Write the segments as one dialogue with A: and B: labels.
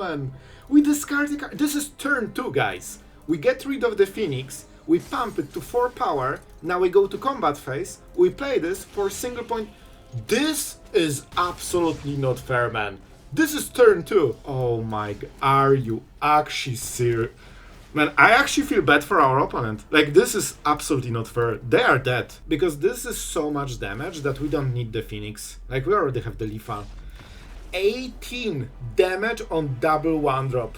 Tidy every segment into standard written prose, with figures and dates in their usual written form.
A: man. We discard the card. This is turn 2, guys. We get rid of the Phoenix. We pump it to 4 power. Now we go to combat phase. We play this for single point. This is absolutely not fair, man. This is turn 2. Oh my god. Are you actually serious? Man, I actually feel bad for our opponent. Like, this is absolutely not fair. They are dead. Because this is so much damage that we don't need the Phoenix. Like, we already have the lethal. 18 damage on double 1-drop.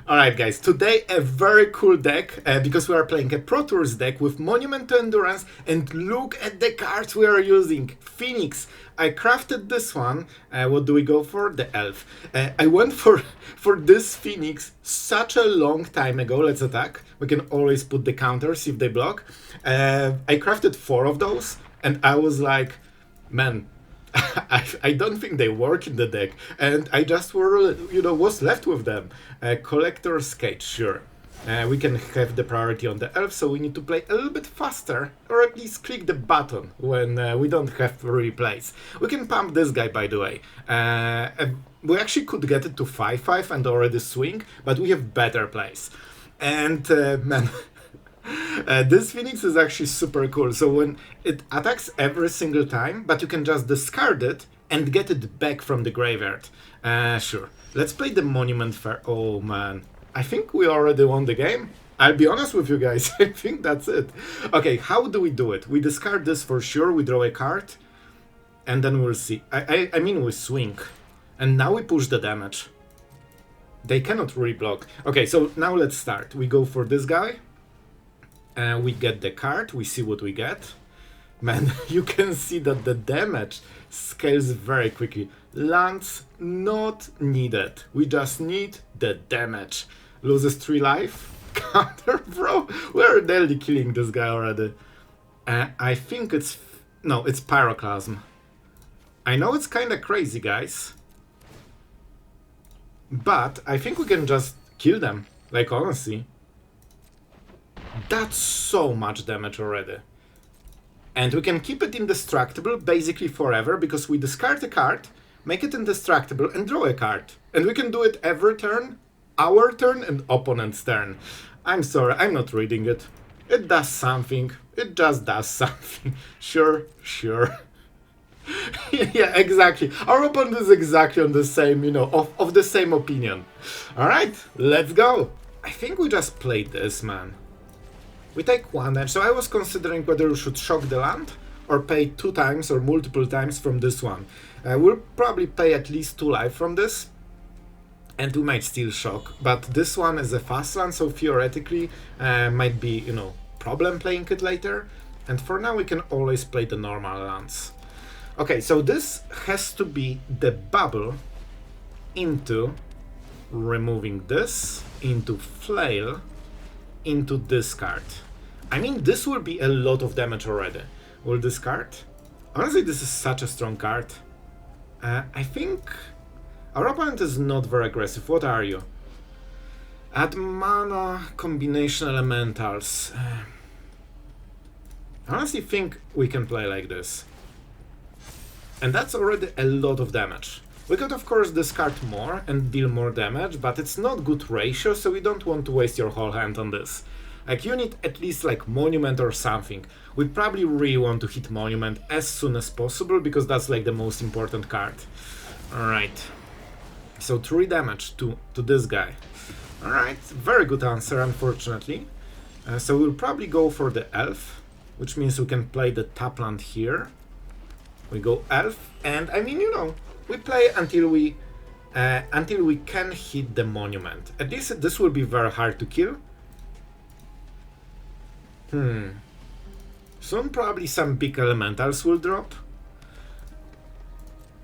A: Alright guys, today a very cool deck, because we are playing a Pro Tours deck with Monument to Endurance, and look at the cards we are using. Phoenix. I crafted this one. What do we go for? The Elf. I went for this Phoenix such a long time ago. Let's attack. We can always put the counters if they block. I crafted 4 of those, and I was like, man, I don't think they work in the deck, and I just was left with them. Collector's Cage, sure. We can have the priority on the Elf, so we need to play a little bit faster, or at least click the button when we don't have really plays. We can pump this guy, by the way. We actually could get it to 5-5 and already swing, but we have better plays. And man... this Phoenix is actually super cool. So when it attacks every single time, but you can just discard it and get it back from the graveyard. Sure. Let's play the Monument Fair. Oh man, I think we already won the game. I'll be honest with you guys. I think that's it. Okay, how do we do it? We discard this for sure. We draw a card, and then we'll see. I mean, we swing, and now we push the damage. They cannot really block. Okay, so now let's start. We go for this guy. We get the card, we see what we get. Man, you can see that the damage scales very quickly. Lands not needed. We just need the damage. Loses 3 life. Counter, bro. We're nearly killing this guy already. I think it's... No, it's Pyroclasm. I know it's kinda crazy, guys. But I think we can just kill them. Like, honestly. That's so much damage already. And we can keep it indestructible basically forever, because we discard a card, make it indestructible, and draw a card. And we can do it every turn, our turn and opponent's turn. I'm sorry, I'm not reading it. It does something. It just does something. Sure. Yeah, exactly. Our opponent is exactly on the same, of the same opinion. Alright, let's go. I think we just played this, man. We take 1 edge, so I was considering whether we should shock the land or pay 2 times or multiple times from this one. We'll probably pay at least 2 life from this, and we might still shock. But this one is a fast land, so theoretically might be, problem playing it later. And for now we can always play the normal lands. Okay, so this has to be the bubble into removing this, into Flail, into discard. I mean, this will be a lot of damage already. We'll discard. Honestly, this is such a strong card. I think our opponent is not very aggressive. What are you? Add mana, combination elementals. I honestly think we can play like this. And that's already a lot of damage. We could of course discard more and deal more damage, but it's not good ratio, so we don't want to waste your whole hand on this. Like, you need at least like Monument or something. We probably really want to hit Monument as soon as possible, because that's like the most important card. Alright. So 3 damage to this guy. Alright, very good answer, unfortunately. So we'll probably go for the Elf, which means we can play the tap land here. We go Elf, and I mean, we play until we can hit the Monument. At least this will be very hard to kill. Soon probably some big elementals will drop.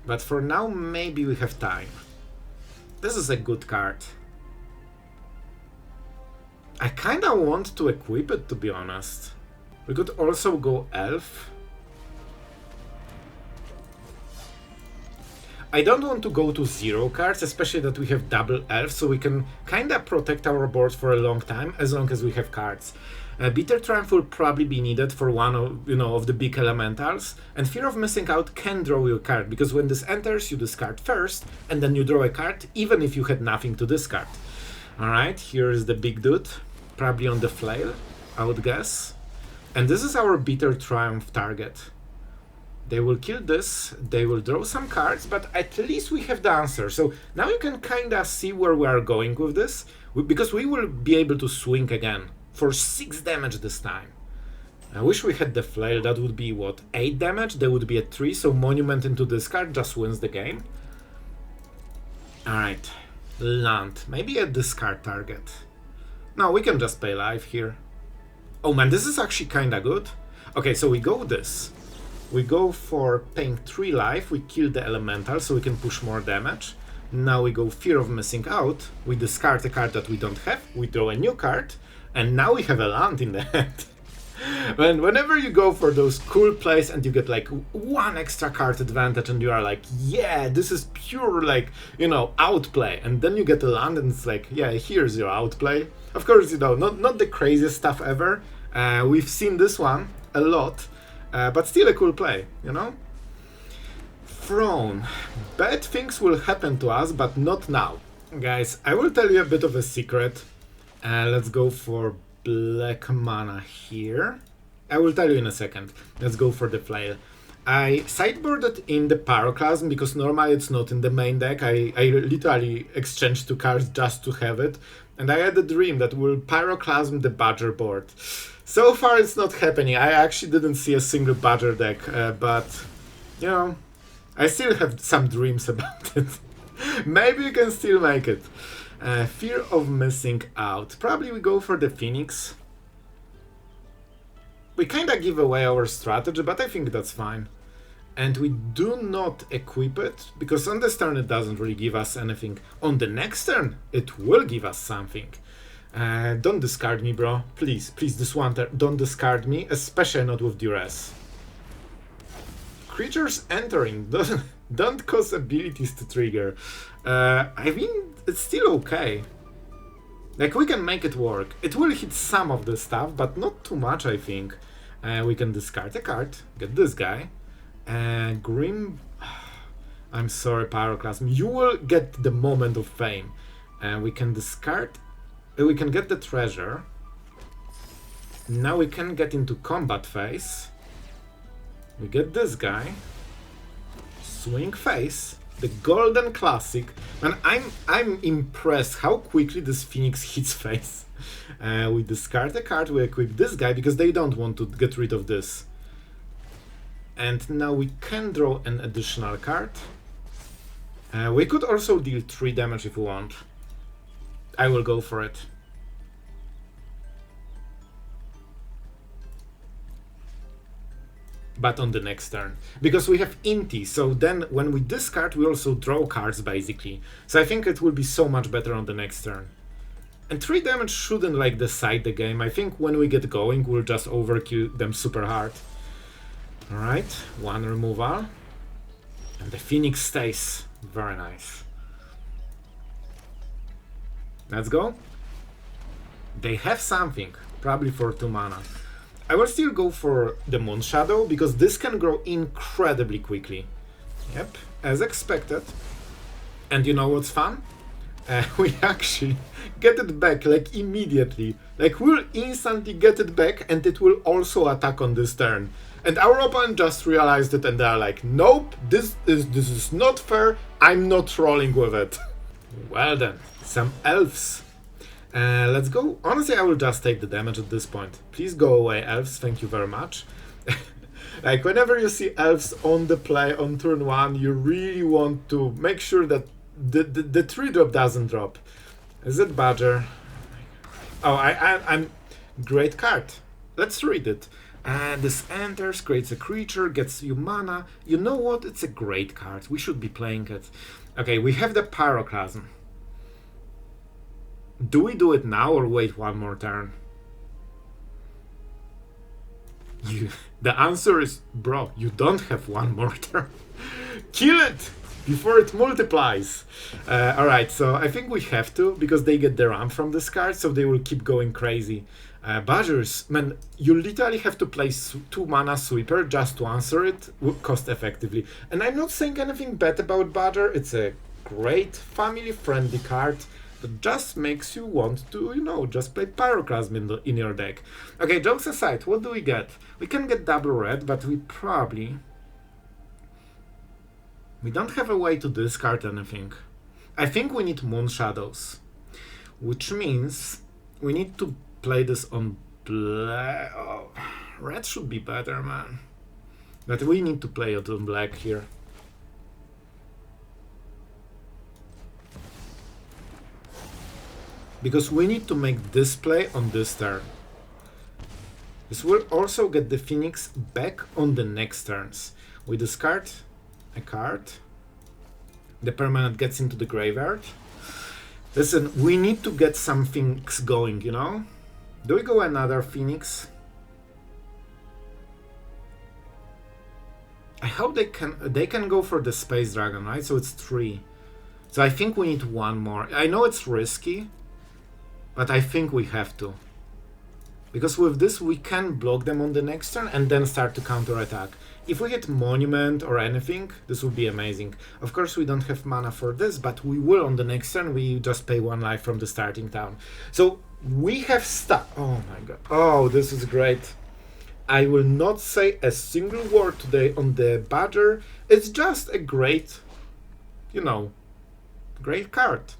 A: But for now, maybe we have time. This is a good card. I kinda want to equip it, to be honest. We could also go Elf. I don't want to go to 0 cards, especially that we have double elves, so we can kinda protect our board for a long time, as long as we have cards. Bitter Triumph will probably be needed for one of, of the big elementals, and Fear of Missing Out can draw you a card, because when this enters, you discard first, and then you draw a card, even if you had nothing to discard. Alright, here is the big dude, probably on the Flail, I would guess. And this is our Bitter Triumph target. They will kill this, they will draw some cards, but at least we have the answer. So now you can kinda see where we are going with this, because we will be able to swing again. For 6 damage this time. I wish we had the Flail, that would be what, 8 damage? There would be a 3, so Monument into discard just wins the game. Alright, land, maybe a discard target. No, we can just pay life here. Oh man, this is actually kinda good. Okay, so we go this. We go for paying 3 life, we kill the elemental so we can push more damage. Now we go Fear of Missing Out, we discard a card that we don't have, we draw a new card, and now we have a land in the hand. Whenever you go for those cool plays and you get like 1 extra card advantage and you are like, yeah, this is pure like, outplay. And then you get a land and it's like, yeah, here's your outplay. Of course, not the craziest stuff ever. We've seen this one a lot, but still a cool play, Throne. Bad things will happen to us, but not now. Guys, I will tell you a bit of a secret. Let's go for black mana here. I will tell you in a second. Let's go for the Flail. I sideboarded in the Pyroclasm because normally it's not in the main deck. I literally exchanged 2 cards just to have it. And I had a dream that will Pyroclasm the Badger board. So far it's not happening. I actually didn't see a single Badger deck. But, I still have some dreams about it. Maybe you can still make it. Fear of Missing Out. Probably we go for the Phoenix. We kinda give away our strategy, but I think that's fine. And we do not equip it, because on this turn it doesn't really give us anything. On the next turn, it will give us something. Don't discard me, bro. Please, this one turn, don't discard me, especially not with duress. Creatures entering don't cause abilities to trigger. I mean, it's still okay. Like, we can make it work. It will hit some of the stuff, but not too much, I think. We can discard a card, get this guy. Grim... I'm sorry, Pyroclasm. You will get the Moment of Fame. We can discard... we can get the treasure. Now we can get into combat phase. We get this guy. Swing phase. The Golden Classic. Man, I'm impressed how quickly this Phoenix hits face. We discard a card, we equip this guy because they don't want to get rid of this. And now we can draw an additional card. We could also deal 3 damage if we want. I will go for it. But on the next turn. Because we have Inti, so then when we discard, we also draw cards, basically. So I think it will be so much better on the next turn. And 3 damage shouldn't, decide the game. I think when we get going, we'll just overkill them super hard. Alright, 1 removal. And the Phoenix stays. Very nice. Let's go. They have something, probably for 2 mana. I will still go for the Moonshadow, because this can grow incredibly quickly. Yep, as expected. And you know what's fun? We actually get it back, immediately. We'll instantly get it back, and it will also attack on this turn. And our opponent just realized it, and they're like, nope, this is not fair, I'm not rolling with it. Well then, some elves. Let's go. Honestly, I will just take the damage at this point. Please go away, elves. Thank you very much. Whenever you see elves on the play on turn 1, you really want to make sure that the 3-drop doesn't drop. Is it Badger? Oh, I'm... Great card. Let's read it. This enters, creates a creature, gets you mana. You know what? It's a great card. We should be playing it. Okay, we have the Pyroclasm. Do we do it now or wait 1 more turn? The answer is, bro, you don't have 1 more turn. Kill it! before it multiplies. Alright, so I think we have to, because they get the ramp from this card, so they will keep going crazy. Badgers, man, you literally have to play 2 mana sweeper just to answer it cost effectively. And I'm not saying anything bad about Badger, it's a great family friendly card that just makes you want to, you know, just play Pyroclasm in your deck. Okay, jokes aside, what do we get? We can get double red, but we don't have a way to discard anything. I think we need Moonshadows, which means we need to play this on black. Oh, red should be better, man. But we need to play it on black here. Because we need to make this play on this turn. This will also get the Phoenix back on the next turns. We discard a card. The permanent gets into the graveyard. Listen, we need to get some things going, you know? Do we go another Phoenix? I hope they can go for the Space Dragon, right? So it's 3. So I think we need 1 more. I know it's risky, but I think we have to. Because with this we can block them on the next turn and then start to counterattack. If we get Monument or anything, this would be amazing. Of course we don't have mana for this, but we will on the next turn. We just pay 1 life from the starting town. So we have oh my god. Oh, this is great. I will not say a single word today on the Badger. It's just a great, you know, great card.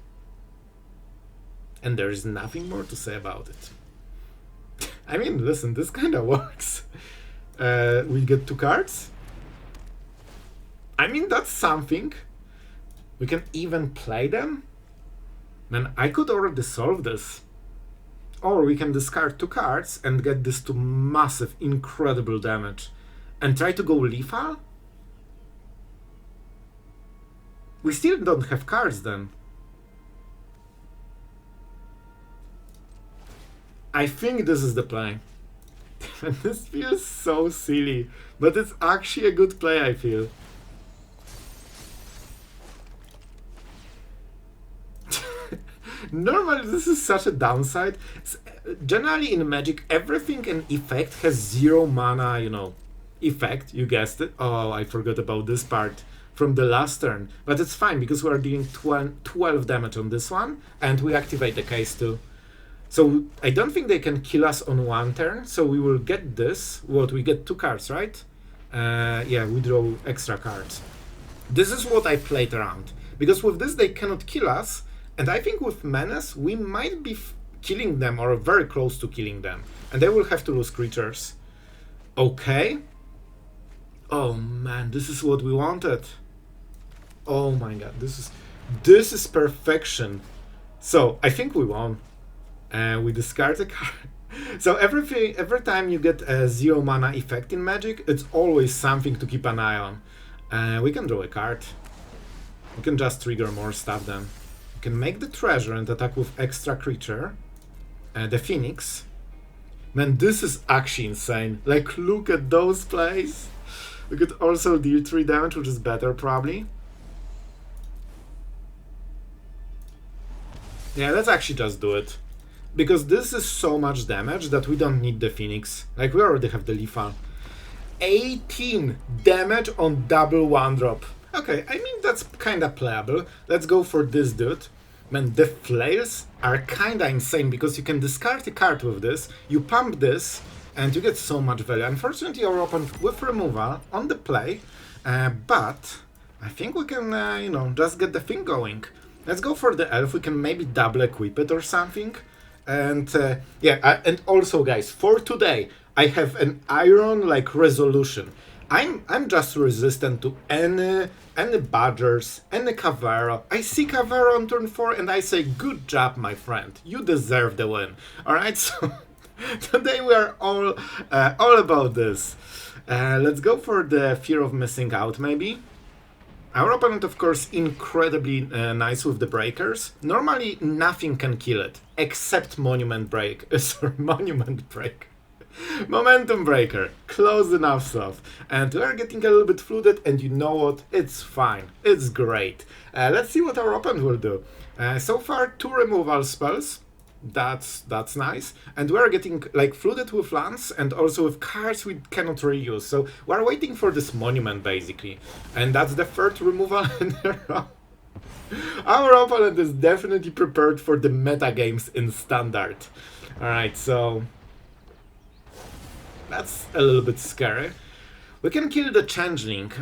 A: And there is nothing more to say about it. I mean, listen, this kind of works. We get 2 cards. I mean, that's something. We can even play them. Man, I could already solve this. Or we can discard 2 cards and get this to massive, incredible damage. And try to go lethal? We still don't have cards then. I think this is the play. And this feels so silly, but it's actually a good play, I feel. Normally this is such a downside. Generally in Magic, everything in effect has 0 mana, you know, effect, you guessed it. Oh, I forgot about this part from the last turn. But it's fine, because we are dealing 12 damage on this one, and we activate the case too. So I don't think they can kill us on 1 turn, so we will get this. What, we get 2 cards, right? Yeah, we draw extra cards. This is what I played around, because with this they cannot kill us, and I think with Menace we might be killing them, or very close to killing them, and they will have to lose creatures. Okay. Oh man, this is what we wanted. Oh my god, this is perfection. So I think we won. We discard a card. So every time you get a 0 mana effect in Magic, it's always something to keep an eye on. We can draw a card. We can just trigger more stuff then. We can make the treasure and attack with extra creature. The Phoenix. Man, this is actually insane. Like, look at those plays. We could also deal 3 damage, which is better probably. Yeah, let's actually just do it. Because this is so much damage that we don't need the Phoenix. Like, we already have the lethal. 18 damage on double 1-drop. Okay, I mean, that's kinda playable. Let's go for this dude. Man, the flails are kinda insane, because you can discard a card with this, you pump this, and you get so much value. Unfortunately, you're open with removal on the play, but I think we can, you know, just get the thing going. Let's go for the elf. We can maybe double equip it or something. And yeah, and also guys, for today I have an iron like resolution. I'm just resistant to any Badgers, any Cavero. I see Cavero on turn 4 and I say, good job my friend, you deserve the win. Alright, so today we are all about this. Let's go for the fear of missing out maybe. Our opponent, of course, incredibly nice with the breakers. Normally, nothing can kill it, except Monument Break. Sorry, Monument Break. Momentum Breaker, close enough, Sloth. And we're getting a little bit flooded, and you know what? It's fine. It's great. Let's see what our opponent will do. So far, 2 removal spells. That's nice. And we're getting like flooded with lands and also with cards we cannot reuse. So we're waiting for this monument basically. And that's the 3rd removal in a row. Our opponent is definitely prepared for the meta games in Standard. Alright, so that's a little bit scary. We can kill the Changeling,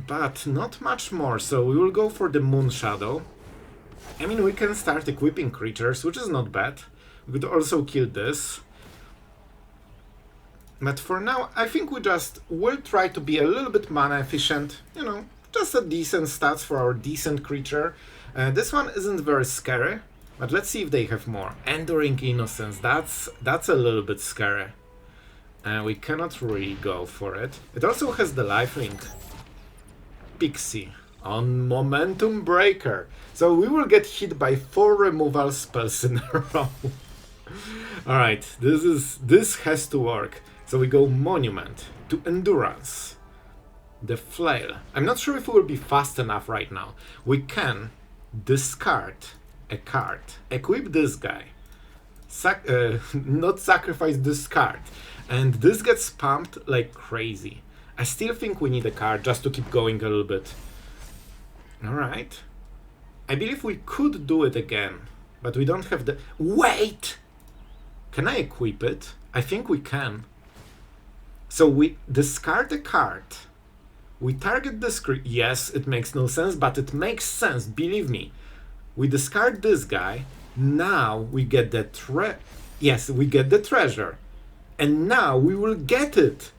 A: but not much more, so we will go for the Moonshadow. I mean, we can start equipping creatures, which is not bad. We could also kill this. But for now, I think we just will try to be a little bit mana efficient. You know, just a decent stats for our decent creature. This one isn't very scary, but let's see if they have more. Enduring Innocence, that's a little bit scary. We cannot really go for it. It also has the lifelink. Pixie on Momentum Breaker. So we will get hit by 4 removal spells in a row. Alright, this has to work. So we go Monument to Endurance. The Flail. I'm not sure if we will be fast enough right now. We can discard a card. Equip this guy. Not sacrifice this card. And this gets pumped like crazy. I still think we need a card just to keep going a little bit. Alright. I believe we could do it again, but we don't have the... Wait! Can I equip it? I think we can. So we discard a card. We target the screen. Yes, it makes no sense, but it makes sense, believe me. We discard this guy. Now we get the Yes, we get the treasure. And now we will get it.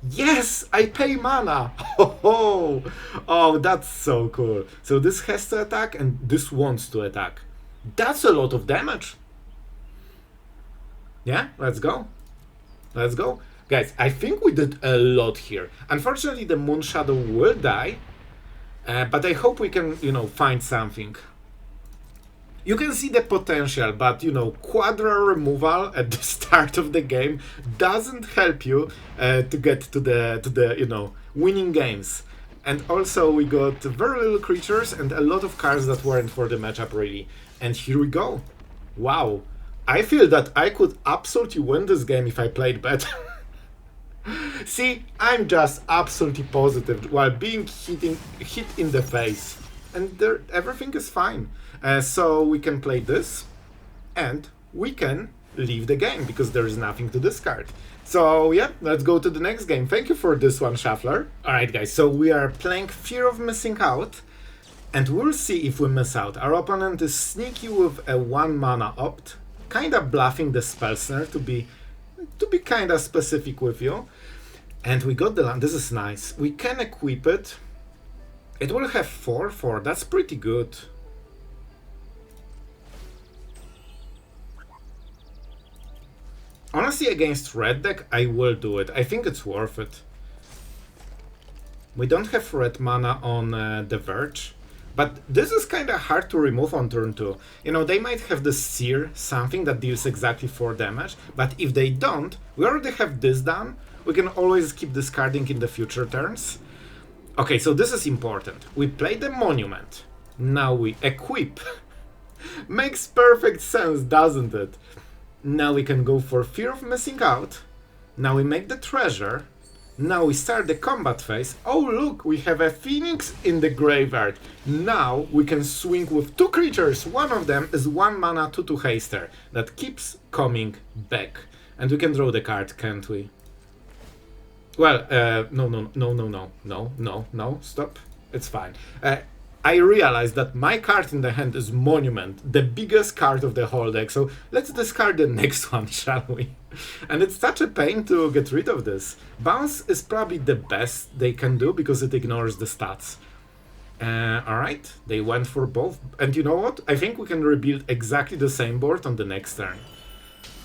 A: Yes, I pay mana. Oh, that's so cool. So this has to attack and this wants to attack. That's a lot of damage. Yeah, let's go. Let's go. Guys, I think we did a lot here. Unfortunately, the Moonshadow will die. But I hope we can, find something. You can see the potential, but quadra removal at the start of the game doesn't help you to get to the winning games. And also we got very little creatures and a lot of cards that weren't for the matchup really. And here we go. Wow. I feel that I could absolutely win this game if I played better. See, I'm just absolutely positive while being hit in the face. And everything is fine. So we can play this, and we can leave the game, because there is nothing to discard. So yeah, let's go to the next game. Thank you for this one, Shuffler. Alright guys, so we are playing Fear of Missing Out, and we'll see if we miss out. Our opponent is sneaky with a 1 mana opt, kinda bluffing the spell snare to be kinda specific with you. And we got the land. This is nice. We can equip it. It will have 4/4. That's pretty good. Honestly, against red deck, I will do it. I think it's worth it. We don't have red mana on the Verge, but this is kind of hard to remove on turn 2. They might have the Sear, something that deals exactly 4 damage, but if they don't, we already have this done. We can always keep discarding in the future turns. Okay, so this is important. We play the Monument. Now we equip. Makes perfect sense, doesn't it? Now we can go for Fear of Missing Out. Now we make the treasure. Now we start the combat phase. Oh look, we have a Phoenix in the graveyard. Now we can swing with 2 creatures. One of them is 1 mana 2/2 haster that keeps coming back. And we can draw the card, can't we? Well, no, stop. It's fine. I realized that my card in the hand is Monument, the biggest card of the whole deck, so let's discard the next one, shall we? And it's such a pain to get rid of this. Bounce is probably the best they can do because it ignores the stats. Alright, they went for both. And you know what? I think we can rebuild exactly the same board on the next turn.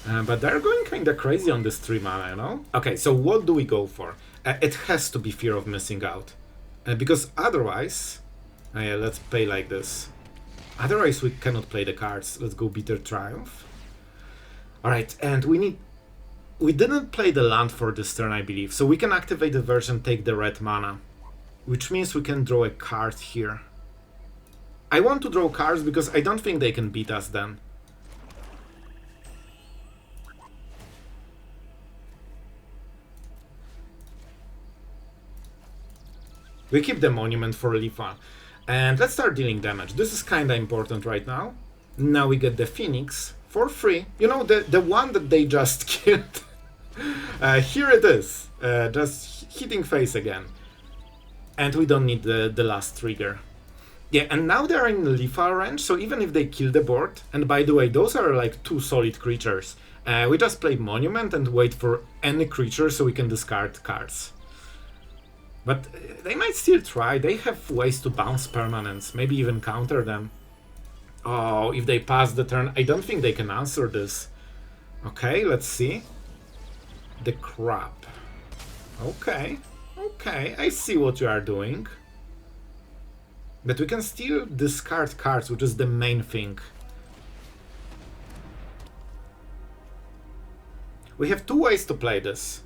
A: But they're going kinda crazy on this 3 mana, Okay, so what do we go for? It has to be Fear of Missing Out. Because otherwise... yeah, let's play like this. Otherwise we cannot play the cards. Let's go Bitter Triumph. Alright, and we need... We didn't play the land for this turn, I believe, so we can activate the Verge and take the red mana, which means we can draw a card here. I want to draw cards because I don't think they can beat us then. We keep the Monument for lethal. And let's start dealing damage. This is kinda important right now. Now we get the Phoenix for free. You know, the one that they just killed. Here it is. Just hitting face again. And we don't need the last trigger. Yeah, and now they're in lethal range, so even if they kill the board, and by the way, those are like 2 solid creatures. We just play Monument and wait for any creature so we can discard cards. But they might still try. They have ways to bounce permanents, maybe even counter them. Oh, if they pass the turn, I don't think they can answer this. Okay, let's see. The crab. Okay, okay, I see what you are doing. But we can still discard cards, which is the main thing. We have 2 ways to play this.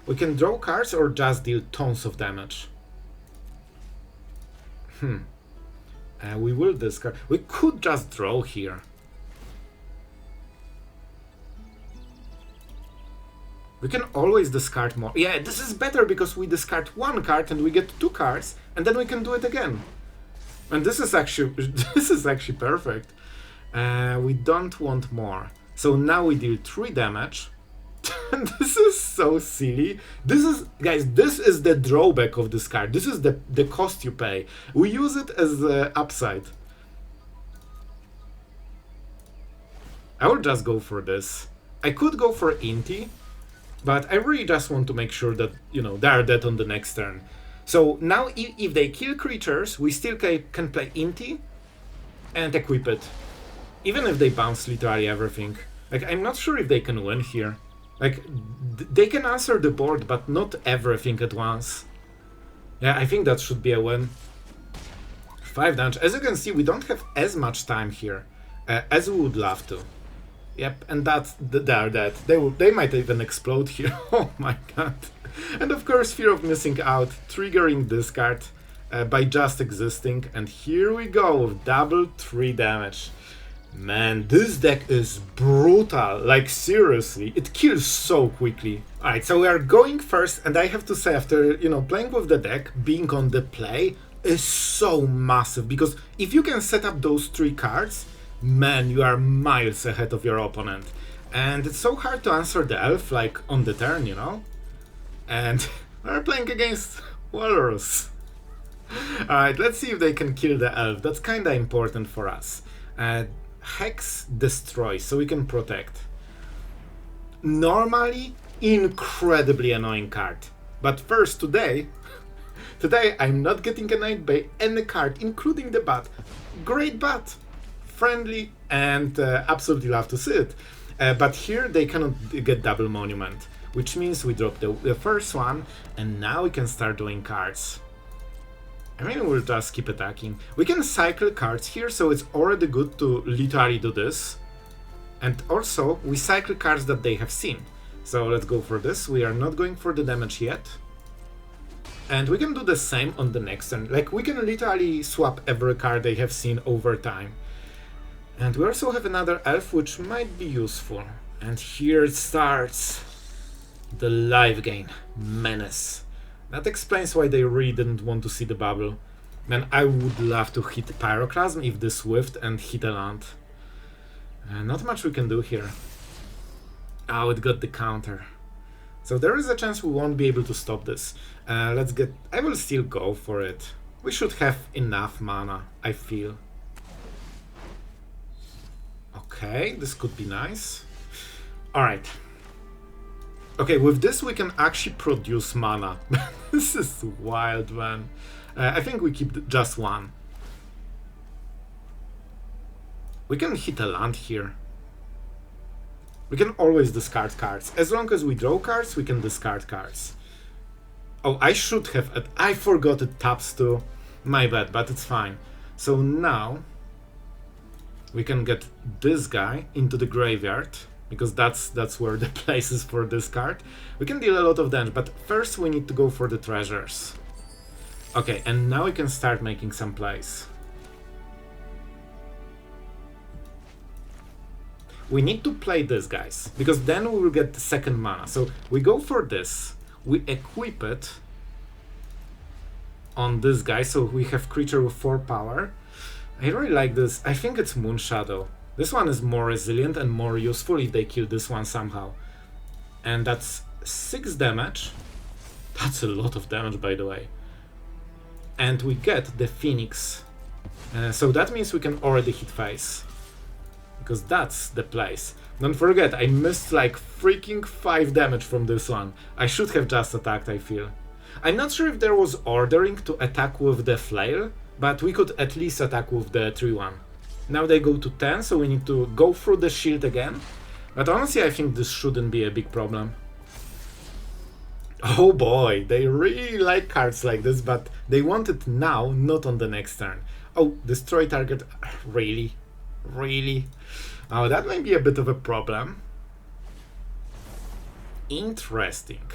A: We can draw cards or just deal tons of damage. We will discard. We could just draw here. We can always discard more. Yeah, this is better because we discard 1 card and we get 2 cards, and then we can do it again. And this is actually perfect. We don't want more. So now we deal 3 damage. This is so silly. This is, guys, this is the drawback of this card. This is the cost you pay. We use it as the upside. I will just go for this. I could go for Inti, but I really just want to make sure that, you know, they are dead on the next turn. So now if they kill creatures, we still can play Inti and equip it. Even if they bounce literally everything. Like, I'm not sure if they can win here. Like, they can answer the board, but not everything at once. Yeah, I think that should be a win. 5 damage. As you can see, we don't have as much time here as we would love to. Yep, and they are dead. They might even explode here. Oh my god. And of course, fear of missing out, triggering this card by just existing. And here we go with double 3 damage. Man, this deck is brutal, like seriously, it kills so quickly. Alright, so we are going first, and I have to say, after, you know, playing with the deck, being on the play is so massive, because if you can set up those 3 cards, man, you are miles ahead of your opponent. And it's so hard to answer the elf, like, on the turn, you know? And we're playing against Walrus. Alright, let's see if they can kill the elf, that's kinda important for us. Hex destroy, so we can protect. Normally, incredibly annoying card. But first, today I'm not getting annoyed by any card, including the bat. Great bat! Friendly, and absolutely love to see it. But here they cannot get double monument, which means we drop the first one, and now we can start doing cards. I mean, we'll just keep attacking. We can cycle cards here, so it's already good to literally do this. And also, we cycle cards that they have seen. So let's go for this. We are not going for the damage yet. And we can do the same on the next turn. Like, we can literally swap every card they have seen over time. And we also have another elf, which might be useful. And here it starts. The live gain. Menace. That explains why they really didn't want to see the bubble. Man, I would love to hit Pyroclasm if this whiffed and hit a land. Not much we can do here. Oh, it got the counter. So there is a chance we won't be able to stop this. Let's get... I will still go for it. We should have enough mana, I feel. Okay, this could be nice. Alright. Okay, with this we can actually produce mana. This is wild, man. I think we keep just 1. We can hit a land here. We can always discard cards. As long as we draw cards, we can discard cards. Oh, I should have... I forgot it taps too. My bad, but it's fine. So now... we can get this guy into the graveyard. because that's where the place is for this card. We can deal a lot of damage, but first we need to go for the treasures. Okay, and now we can start making some plays. We need to play this, guys, because then we will get the second mana. So we go for this, we equip it on this guy, so we have creature with 4 power. I really like this. I think it's Moonshadow. This one is more resilient and more useful if they kill this one somehow. And that's 6 damage. That's a lot of damage, by the way. And we get the Phoenix. So that means we can already hit face. Because that's the place. Don't forget, I missed like freaking 5 damage from this one. I should have just attacked, I feel. I'm not sure if there was ordering to attack with the Flail, but we could at least attack with the 3-1. Now they go to 10, so we need to go through the shield again. But honestly, I think this shouldn't be a big problem. Oh boy, they really like cards like this, but they want it now, not on the next turn. Oh, destroy target. Really? Really? Oh, that might be a bit of a problem. Interesting.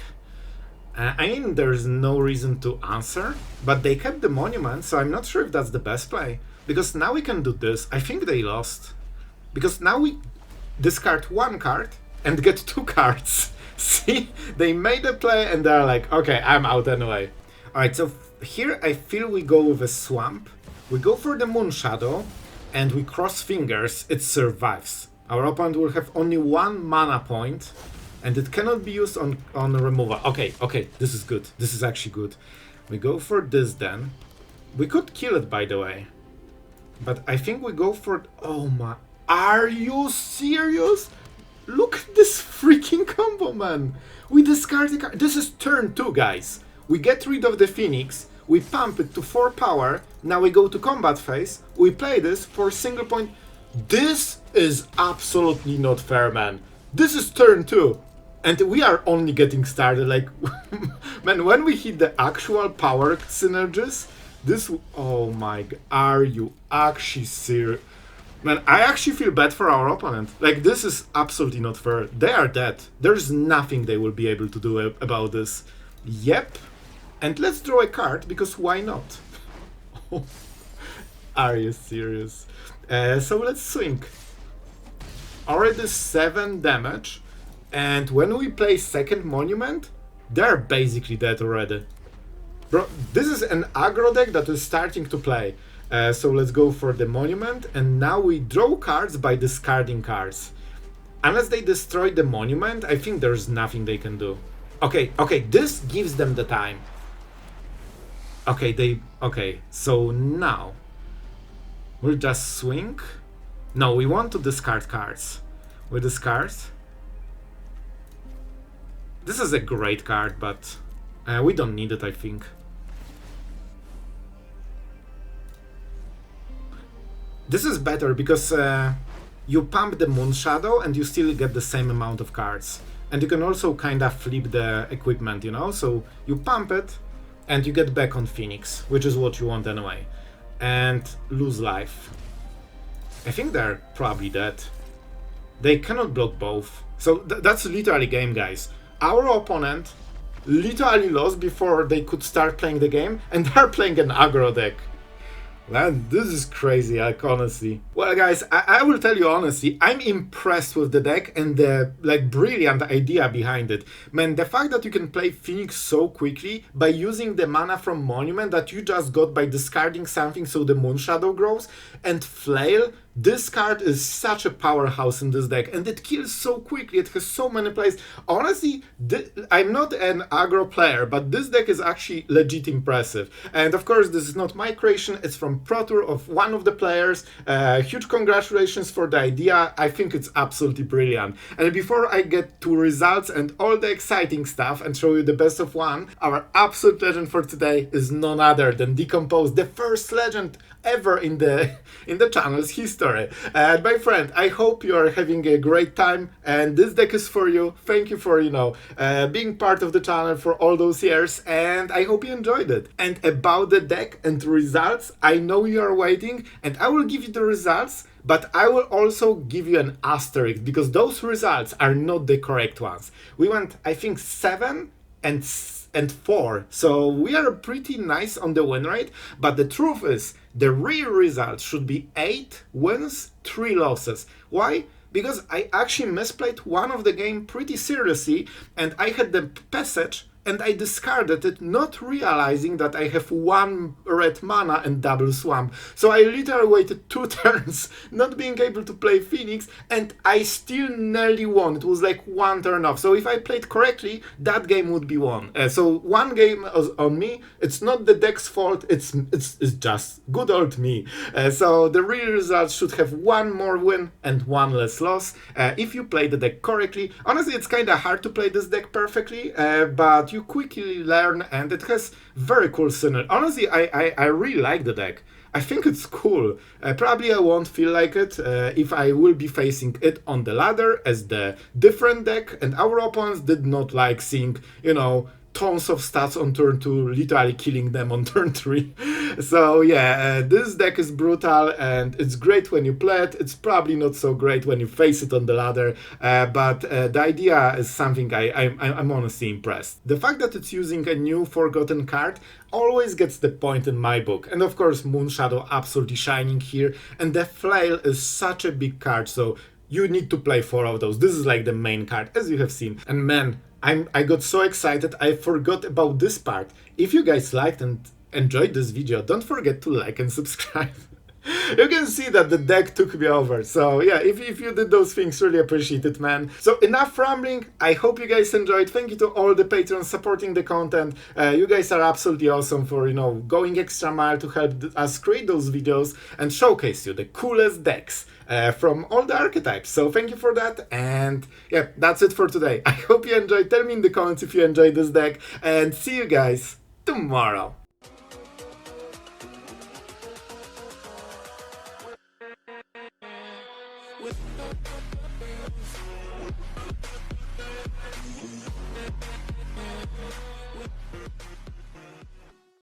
A: I mean, there's no reason to answer, but they kept the monument, so I'm not sure if that's the best play. Because now we can do this. I think they lost. Because now we discard 1 card and get 2 cards. See? They made a play and they're like, okay, I'm out anyway. Alright, so here I feel we go with a swamp. We go for the Moonshadow and we cross fingers, it survives. Our opponent will have only 1 mana point. And it cannot be used on removal. Okay, this is good. This is actually good. We go for this then. We could kill it, by the way. But I think we go for... Oh my... Are you serious? Look at this freaking combo, man. We discard the card. This is turn 2, guys. We get rid of the Phoenix. We pump it to 4 power. Now we go to combat phase. We play this for single point. This is absolutely not fair, man. This is turn 2. And we are only getting started, like, man, when we hit the actual power synergies, this, oh my god, are you actually serious? Man, I actually feel bad for our opponent. Like, this is absolutely not fair. They are dead. There's nothing they will be able to do about this. Yep. And let's draw a card, because why not? Are you serious? So let's swing. Already 7 damage. And when we play second monument, they're basically dead already. Bro, this is an aggro deck that is starting to play. So let's go for the monument, and now we draw cards by discarding cards. Unless they destroy the monument, I think there's nothing they can do. Okay, this gives them the time. Okay, so now we'll just swing. No, we want to discard cards. We discard. This is a great card, but we don't need it, I think. This is better because you pump the Moonshadow and you still get the same amount of cards. And you can also kind of flip the equipment, you know? So you pump it and you get back on Phoenix, which is what you want anyway. And lose life. I think they're probably dead. They cannot block both. So that's literally game, guys. Our opponent literally lost before they could start playing the game, and they're playing an aggro deck. Man, this is crazy, like, honestly. Well, guys, I will tell you honestly, I'm impressed with the deck and the, like, brilliant idea behind it. Man, the fact that you can play Phoenix so quickly by using the mana from Monument that you just got by discarding something so the Moonshadow grows, and Flail, this card is such a powerhouse in this deck, and it kills so quickly, it has so many plays. Honestly, I'm not an aggro player, but this deck is actually legit impressive. And of course, this is not my creation, it's from Pro Tour of one of the players. Huge congratulations for the idea, I think it's absolutely brilliant. And before I get to results and all the exciting stuff and show you the best of one, our absolute legend for today is none other than Decompose, the first legend ever in the channel's history. And my friend, I hope you are having a great time, and this deck is for you. Thank you for, being part of the channel for all those years, and I hope you enjoyed it. And about the deck and results, I know you are waiting, and I will give you the results, but I will also give you an asterisk because those results are not the correct ones. We went, I think, 7 and 4, so we are pretty nice on the win rate, but the truth is the real result should be 8 wins, 3 losses. Why? Because I actually misplayed one of the game pretty seriously, and I had the passage and I discarded it, not realizing that I have 1 red mana and double swamp. So I literally waited 2 turns, not being able to play Phoenix, and I still nearly won. It was like 1 turn off. So if I played correctly, that game would be won. So 1 game on me. It's not the deck's fault. It's just good old me. So the real results should have 1 more win and 1 less loss. If you play the deck correctly, honestly, it's kind of hard to play this deck perfectly, but you quickly learn, and it has very cool synergy. Honestly, I really like the deck. I think it's cool. Probably I won't feel like it if I will be facing it on the ladder as the different deck, and our opponents did not like seeing, you know, tons of stats on turn 2, literally killing them on turn 3. So yeah, this deck is brutal, and it's great when you play it. It's probably not so great when you face it on the ladder, but the idea is something I'm honestly impressed. The fact that it's using a new forgotten card always gets the point in my book. And of course, Moonshadow absolutely shining here, and the Flail is such a big card, so you need to play 4 of those. This is like the main card, as you have seen. And man, I got so excited, I forgot about this part. If you guys liked and enjoyed this video, don't forget to like and subscribe. You can see that the deck took me over. So yeah, if you did those things, really appreciate it, man. So enough rambling. I hope you guys enjoyed. Thank you to all the patrons supporting the content. You guys are absolutely awesome for, you know, going extra mile to help us create those videos and showcase you the coolest decks from all the archetypes. So thank you for that, and yeah, that's it for today. I hope you enjoyed. Tell me in the comments if you enjoyed this deck, and see you guys tomorrow.